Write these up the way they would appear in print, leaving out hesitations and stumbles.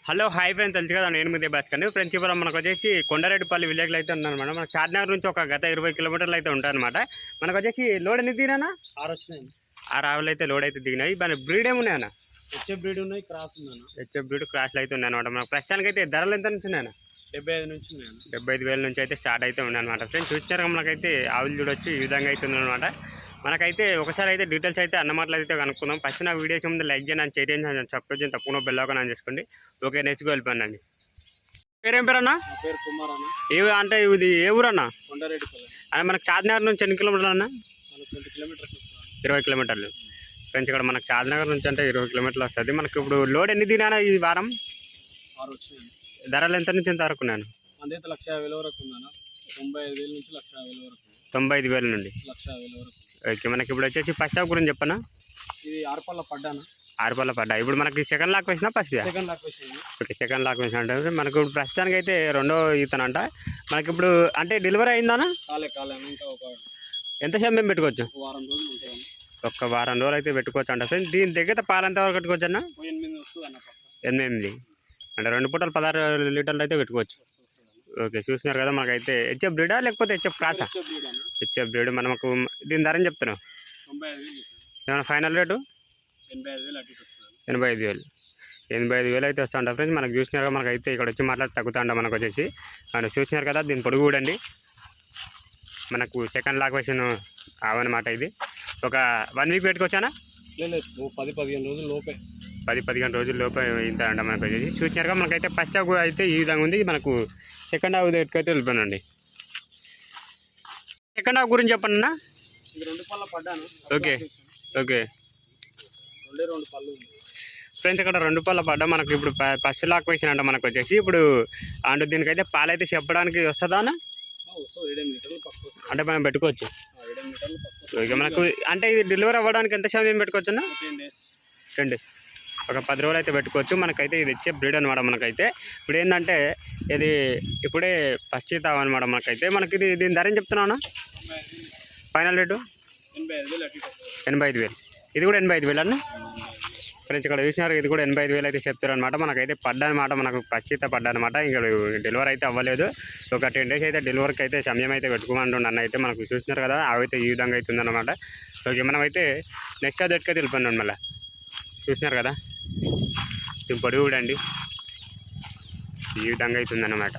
Hello hi friends, తెలుసు కదా నేను మీదే భాస్కర్. ఫ్రెండ్స్ ఇప్పుడు మనకు వచ్చేసి కొండారెడ్డిపల్లి విలేజ్లో అయితే ఉన్నారనమాట. మన చార్మినార్ నుంచి ఒక గత 20 కిలోమీటర్లు అయితే ఉంటారనమాట. మనకు వచ్చేసి లోడ్ ఎన్ని దిగినా 6 వచ్చినాయి. 6 ఆవులు అయితే లోడ్ అయితే దిగినాయి. మన బ్రీడ్ ఏమున్నాయన్న? హెచ్ఎఫ్ బ్రీడ్ ఉన్నాయి, క్రాస్ ఉందన్న. హెచ్ఎఫ్ బ్రీడ్ క్రాస్లు అయితే ఉన్నాయన్నమాట. మన ప్రస్తుతానికి అయితే ధరలు ఎంత నుంచి ఉన్నాయన్న? 75 నుంచి ఉన్నాయన్న. 75,000 నుంచి అయితే స్టార్ట్ అయితే ఉన్నాయన్నమాట. ఫ్రెండ్స్ చూసినారు మనకైతే ఆవులు చూడొచ్చు ఈ విధంగా అయితే ఉందన్నమాట. మనకైతే ఒకసారి అయితే డీటెయిల్స్ అయితే అన్నమాటలు అయితే కనుక్కుందాం. ఫస్ట్ నా వీడియోస్ ముందు లైక్ చేయండి, షేర్ చేయండి, సబ్స్క్రైబ్ చేయండి, తప్పకుండా బెల్ ఐకాన్ ఆన్ చేసుకోండి. ఓకే, నెక్స్ట్ వెళ్ళిపోండి. పేరేం పేరు అన్న? నా పేరు కుమార్ అన్న. అంటే ఇది ఏ ఊరు అన్న? కొండారెడ్డిపల్లి అన్న. మనకు చార్మినార్ నుంచి ఎన్ని కిలోమీటర్లు అన్న? 20 కిలోమీటర్స్ వస్తుంది. 20 కిలోమీటర్లు. ఫ్రెండ్స్ ఇక్కడ మనకు చార్మినార్ నుంచి అంటే 20 కిలోమీటర్లు వస్తుంది. మనకు ఇప్పుడు లోడ్ ఎన్ని దినానా ఈ వారం? 6 వచ్చినాయి. ధరలు ఎంత నుంచి ఎంత వరకు ఉన్నాను? అందైతే 1,50,000 వరకు ఉందన్న. 95,000 నుంచి 1,50,000 వరకు. 95,000 నుండి 1,50,000 వరకు. ఓకే, మనకి ఇప్పుడు వచ్చేసి ఫస్ట్ హాఫ్ గురించి చెప్పనా? ఇది 6 పళ్ళ పడ్డాను. 6 పళ్ళ పడ్డా. ఇప్పుడు మనకి సెకండ్ లాక్ వేసినా ఫస్ట్? సెకండ్ లాక్ వేసింది. ఓకే, సెకండ్ లాక్ వేసిన అంటే మనకు ఇప్పుడు ప్రస్తుతానికి అయితే రెండో ఈతనంట. మనకి ఇప్పుడు అంటే డెలివరీ అయిందానా? కాలే ఇంకా ఒక ఎంతసేపు మేము పెట్టుకోవచ్చు? వారం రోజులు ఉంటుందన్న. ఒక వారం రోజులు అయితే పెట్టుకోవచ్చు అంట. ఫ్రెండ్స్ దీని దగ్గర పాలు ఎంత వరకు పెట్టుకోవచ్చు అన్న? 8 వస్తుంది అన్న. 8 అంటే 2 పూటలు 16 లీటర్లు అయితే పెట్టుకోవచ్చు. ఓకే, చూసినారు కదా. మనకైతే హెచ్ఎఫ్ బ్రీడా లేకపోతే హెచ్ఎఫ్ క్రాసా? HF breed. మనకు దీని ధర అని చెప్తున్నాం 95,000. ఏమైనా ఫైనల్ రేటు? 85,000 అటు వస్తుంది. 85,000. 85,000 అయితే వస్తూ ఉంటాం. ఫ్రెండ్స్ మనకు చూసినారు కదా. మనకైతే ఇక్కడ వచ్చి మాట్లాడి తగ్గుతూ ఉంటాం. మనకు వచ్చేసి మనం చూసినారు కదా. దీని పొడుగు చూడండి. మనకు సెకండ్ లాక్ వేసిన అవన్నమాట. ఇది ఒక 1 వీక్ పెట్టుకోవచ్చానా? లేదు, 10-15 రోజుల లోపే. 10-15 రోజుల లోపే ఇంత అంట. మనకు వచ్చేసి చూసినారు కదా. మనకైతే ఫస్ట్ హాఫ్ అయితే ఈ విధంగా ఉంది. మనకు సెకండ్ హాఫ్ దగ్గరికి వెళ్ళిపోయానండి. సెకండ్ హాఫ్ గురించి చెప్పండి అన్న. 2 పళ్ళ పడ్డాను. ఓకే 2 పళ్ళు. ఫ్రెండ్స్ ఇక్కడ 2 పళ్ళ పడ్డా. మనకు ఇప్పుడు ఫస్ట్ లాక్ వేసిన అంట. మనకు వచ్చేసి ఇప్పుడు అంటే దీనికైతే పాలైతే చెప్పడానికి వస్తుందా అన్న? 7 లీటర్లు పక్క వస్తుంది. అంటే మనం పెట్టుకోవచ్చు. 7 లీటర్లు పక్క. ఓకే, మనకు అంటే ఇది డెలివరీ అవ్వడానికి ఎంత సమయం పెట్టుకోవచ్చు అన్న? 10 డేస్. ఒక 10 రోజులు అయితే పెట్టుకోవచ్చు. మనకైతే ఇది వచ్చే బ్రీడ్ అనమాట. మనకైతే ఇప్పుడు ఏంటంటే ఇది ఇప్పుడే ఫస్ట్ ఈత అనమాట. మనకైతే మనకి ఇది దీని ధర ఏం చెప్తున్నాను? Final rate 85,000. ఇది కూడా 85,000 అన్న. ఫ్రెండ్స్ ఇక్కడ చూసినారు, ఇది కూడా 85,000 అయితే చెప్తారు అనమాట. మనకైతే పడ్డానమాట. మనకు ఫస్ట్ ఈత పడ్డానమాట. ఇంకా డెలివరీ అయితే అవ్వలేదు. ఒక 10 డేస్ అయితే డెలివరీకి అయితే సమయం అయితే పెట్టుకోమంటుండ అన్న. అయితే మనకు చూసినారు కదా. అవైతే ఈ విధంగా అవుతుందన్నమాట. ఓకే, మనం అయితే నెక్స్ట్ అది ఎట్టుకైతే వెళ్ళిపోయినాం. మళ్ళీ చూసినారు కదా. దీని పొడి చూడండి ఈ విధంగా అవుతుందన్నమాట.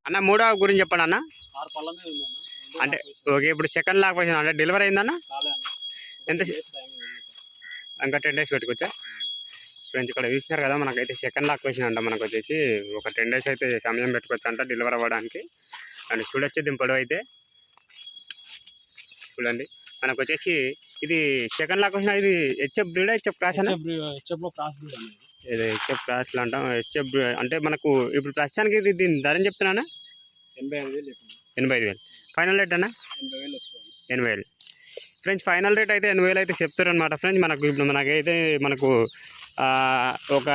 అన్న మూడో గురించి చెప్పండి అన్న. 6 పళ్ళ మీద ఉందన్న. అంటే ఓకే, ఇప్పుడు సెకండ్ లాక్ వేసిన అంటే డెలివరీ అయిందన్న? ఎంత? ఇంకా 10 డేస్ పెట్టుకోవచ్చా? ఫ్రెండ్స్ ఇక్కడ చూసినారు కదా. మనకైతే సెకండ్ లాక్ వేసిన అంట. మనకు వచ్చేసి ఒక 10 డేస్ అయితే సమయం పెట్టుకోవచ్చు అంట డెలివరీ అవ్వడానికి. అండ్ చూడొచ్చు దీని పొడవు అయితే చూడండి. మనకు వచ్చేసి ఇది సెకండ్ లాక్ వచ్చిన. ఇది హెచ్ఎఫ్ బ్రీడా హెచ్ఎఫ్ క్రాస్ అన్న? హెచ్ఎఫ్లో క్రాస్ బ్రీడ్ అనేది. ఇది హెచ్ఎఫ్ క్రాస్లు అంటాం. హెచ్ఎఫ్ అంటే మనకు ఇప్పుడు ప్రస్తుతానికి ఇది దీని ధర అని చెప్తున్నానా? 85,000. 85,000. ఫైనల్ రేట్ అన్న? 80,000 వస్తుంది. 80,000. ఫ్రెండ్స్ ఫైనల్ రేట్ అయితే 80,000 అయితే చెప్తారనమాట. ఫ్రెండ్స్ మనకు ఇప్పుడు మనకైతే మనకు ఒక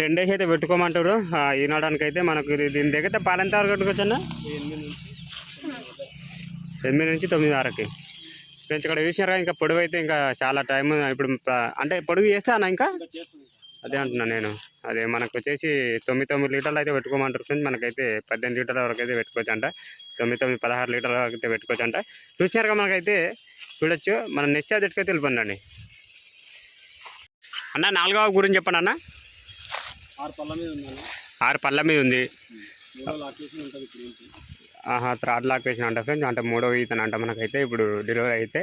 10 డేస్ అయితే పెట్టుకోమంటారు. ఈనాడానికి అయితే మనకు దీని దగ్గర పాలెంత వరకు పెట్టుకోవచ్చు అన్న? 8 నుంచి 9 వరకు. ఫ్రెండ్స్ ఇక్కడ చూసినారా. ఇంకా పొడుగు అయితే ఇంకా చాలా టైం ఇప్పుడు అంటే పొడుగు చేస్తా అన్న. ఇంకా అదే అంటున్నాను నేను. అదే మనకు వచ్చేసి 9 లీటర్లు అయితే పెట్టుకోమంటారు. ఫ్రెండ్స్ మనకైతే 18 లీటర్ల వరకు అయితే పెట్టుకోవచ్చు అంట. 16 లీటర్ల వరకు అయితే పెట్టుకోవచ్చు అంట. చూసినారుగా. మనకైతే చూడొచ్చు. మనం నెక్స్ట్ అదెట్టుకైతే వెళ్ళిపోండి అన్న. 4వ గురించి చెప్పండి అన్న. 6 పళ్ళ మీద ఉంది. 6 పళ్ళ మీద ఉంది. ఉంటుంది. థర్డ్ లాక్ వేసిన అంట. ఫ్రెండ్స్ అంటే 3వ ఈతన అంట. మనకైతే ఇప్పుడు డెలివరీ అయితే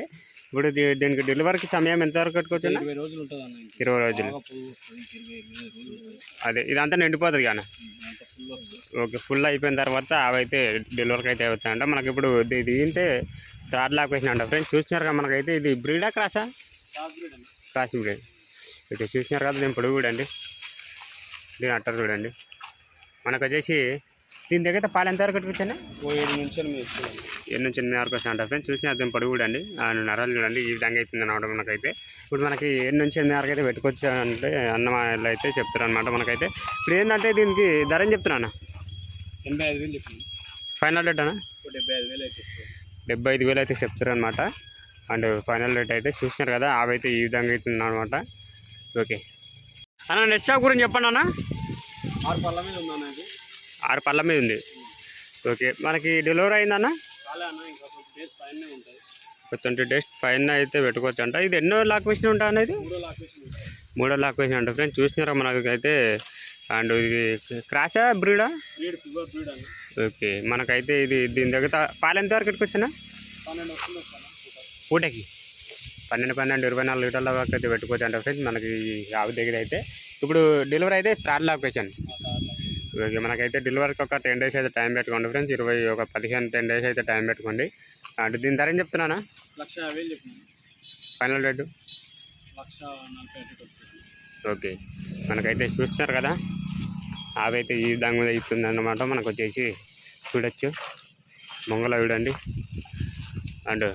ఇప్పుడు దీనికి డెలివరీకి సమయం ఎంతవరకు పెట్టుకోవచ్చు? 20 రోజులు ఉంటుంది అన్న. 20 రోజులు. అదే ఇదంతా నిండిపోతుంది కానీ. ఓకే, ఫుల్ అయిపోయిన తర్వాత అవైతే డెలివరీకి అయితే అవుతాయంట. మనకి ఇప్పుడు దీంతే థర్డ్ లాక్ వేసిన అంట. ఫ్రెండ్స్ చూసినారు కదా. మనకైతే ఇది బ్రీడా క్రాసా? Cross breed. ఓకే, చూసినారు కదా. దీని పొడుగు చూడండి. దీని అట్టర్ చూడండి. మనకు వచ్చేసి దీని దగ్గర పాలు ఎంతవరకు పెట్టుకోవచ్చా? 7 నుంచి 8 వస్తుంది. 7 నుంచి 8 వరకు వస్తాయంట. ఫ్రెండ్స్ చూసిన దీని పొడుగు చూడండి. నరాలు చూడండి ఈ విధంగా అవుతుంది అన్నమాట. మనకైతే ఇప్పుడు మనకి 7 నుంచి 8 వరకు అయితే పెట్టుకోవచ్చు అంటే అన్నమాలు అయితే చెప్తారు అనమాట. మనకైతే ఇప్పుడు ఏంటంటే దీనికి ధర అని చెప్తున్నా? 85,000 చెప్పింది. ఫైనల్ రేట్ అన్న? 75,000 అయితే 75,000 అయితే చెప్తారు అనమాట. అండ్ ఫైనల్ రేట్ అయితే చూసినారు కదా. అవైతే ఈ విధంగా అవుతుంది అనమాట. ఓకే అన్న నెక్స్ట్ షాప్ గురించి చెప్పండి అన్న. 6 పళ్ళ మీద ఉందన్న ఇది. 6 పళ్ళ మీద ఉంది. ఓకే మనకి డెలివరీ అయిందన్న? చాలా అన్న, ఇంకా 20 డేస్ పైనే ఉంటాయి. 20 డేస్ పైన అయితే పెట్టుకోవచ్చు అంట. ఇది ఎన్నో లాక్వేషన్ ఉంటా అనేది? 3 లాకేషన్ ఉంటాయి. 3 లాక్వేషన్ అంట ఫ్రెండ్స్. చూసినారా మనకైతే. అండ్ ఇది క్రాషా బ్రీడా? బ్రీడ్, ప్యూర్ బ్రీడ్ అన్న. ఓకే మనకైతే ఇది దీని దగ్గర పాలు ఎంత వరకు పెట్టుకోవచ్చునా? 12 వస్తుంది అన్న పూటకి 12 24 లీటర్ల వరకు అయితే పెట్టుకోవచ్చు అంట ఫ్రెండ్స్ మనకి ఆవు దగ్గర అయితే. ఇప్పుడు డెలివరీ అయితే 3rd లాక్వేషన్. ఓకే మనకైతే డెలివరీకి ఒక 10 డేస్ అయితే టైం పెట్టుకోండి ఫ్రెండ్స్. 10 డేస్ అయితే టైం పెట్టుకోండి. అంటే దీని ధర ఏం చెప్తున్నానా? 1,50,000 చెప్పినాను. ఫైనల్ రేటు 1,45,000 వస్తుంది. ఓకే మనకైతే చూస్తున్నారు కదా, ఆవు అయితే ఈ విధంగా మీద ఇస్తుంది అన్నమాట. మనకు వచ్చేసి చూడొచ్చు మొంగల చూడండి. అండ్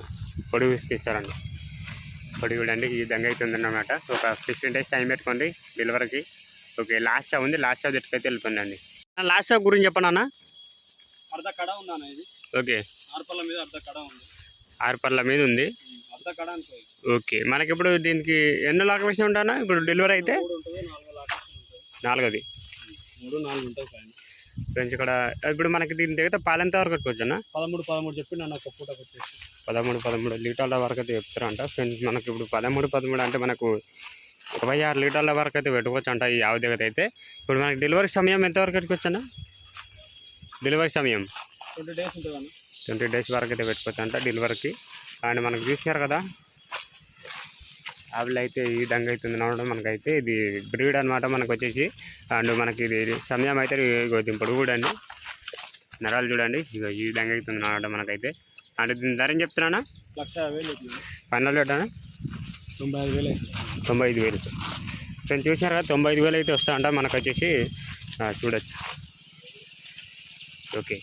పొడి ఇస్తారండి, పొడి చూడండి ఈ విధంగా అవుతుంది అన్నమాట. ఒక 15 డేస్ టైం పెట్టుకోండి డెలివరీకి. ఓకే లాస్ట్ షాప్ ఉంది, లాస్ట్ షాప్ ఎట్టుకైతే వెళ్ళిపోండి. లాస్ట్ షాప్ గురించి చెప్పండి అన్న. అర్ధ కడ ఉందన్న ఇది. ఓకే 6 పళ్ళ మీద అర్ధ కడ ఉంది. 6 పళ్ళ మీద ఉంది. అర్ధ కడ అనుకోయి. ఓకే మనకి ఇప్పుడు దీనికి ఎన్నో లాక్వేషన్ ఉంటానా ఇప్పుడు డెలివరీ అయితే? 3 ఉంటుంది, 4 లాకేషన్ ఉంటుంది. 4ది. 3, 4 ఉంటాయి పైన ఫ్రెండ్స్. ఇక్కడ ఇప్పుడు మనకి దీని దగ్గర పాలు ఎంత వరకు పెట్టుకోవచ్చు అన్న? 13 చెప్పి నన్ను ఒక పూటకు వచ్చేసి 13 లీటర్ల వరకు అయితే చెప్తారంట ఫ్రెండ్స్. మనకి ఇప్పుడు 13 అంటే మనకు 26 లీటర్ల వరకు అయితే పెట్టుకోవచ్చు అంట ఈ ఆవు దగ్గర అయితే. ఇప్పుడు మనకి డెలివరీ సమయం ఎంతవరకు పెట్టుకోవచ్చు అన్న? డెలివరీ సమయం 20 డేస్ ఉంటుంది అన్న. 20 డేస్ వరకు అయితే పెట్టుకోవచ్చు అంట డెలివరీకి. అండ్ మనకు చూసినారు కదా ఆవులు అయితే ఈ విధంగా అవుతుంది అనమాట. మనకైతే ఇది బ్రీడ్ అనమాట మనకు వచ్చేసి. అండ్ మనకి ఇది సమయం అయితే దింపడు కూడా అండి. నరాలు చూడండి ఇక ఈ విధంగా అవుతుంది అనమాట మనకైతే. అంటే దీని ధర ఏం చెప్తున్నానా? 1,50,000 చెప్పినాను. ఫైనల్ రేట్ అన్న 95,000. 95,000. ఫ్రెండ్స్ చూసినారు కదా 95,000 అయితే వస్తా అంట మనకు వచ్చేసి. చూడొచ్చు. ఓకే.